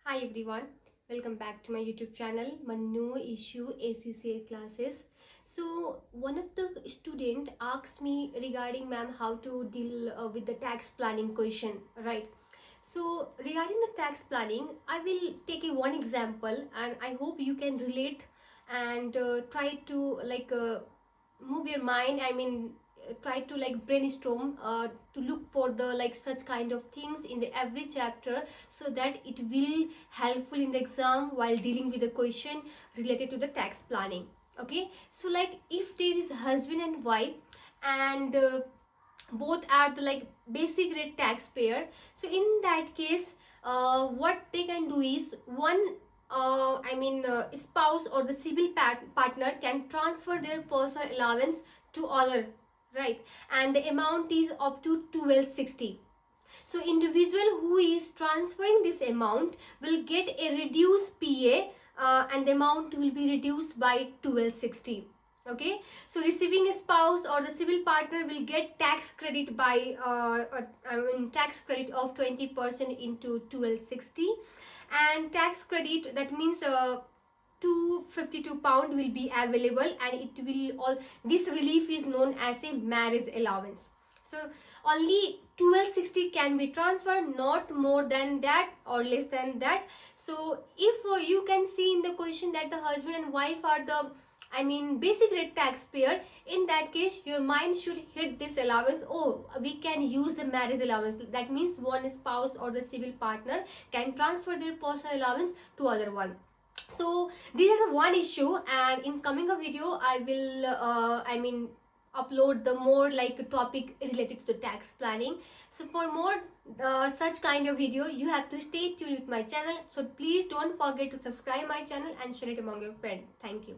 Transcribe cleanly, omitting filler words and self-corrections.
Hi everyone, welcome back to my YouTube channel, my new issue ACCA classes. So one of the student asked me regarding ma'am how to deal with the tax planning question, right? So regarding the tax planning, I will take one example and I hope you can relate and try to move your mind. Try to brainstorm to look for the such kind of things in the every chapter, so that it will helpful in the exam while dealing with the question related to the tax planning. Okay, so if there is husband and wife and both are the basic rate taxpayer, so in that case what they can do is one spouse or the civil partner can transfer their personal allowance to other, right? And the amount is up to 1260. So individual who is transferring this amount will get a reduced PA, and the amount will be reduced by 1260. Okay, so receiving a spouse or the civil partner will get tax credit by tax credit of 20% into 1260, and tax credit, that means 252 pound will be available, and it will all this relief is known as a marriage allowance. So only 1260 can be transferred, not more than that or less than that. So if you can see in the question that the husband and wife are the basic rate taxpayer, in that case your mind should hit this allowance. Oh, we can use the marriage allowance. That means one spouse or the civil partner can transfer their personal allowance to other one. So these are the one issue, and in coming a video I will upload the more topic related to the tax planning. So for more such kind of video, you have to stay tuned with my channel. So please don't forget to subscribe my channel and share it among your friends. Thank you.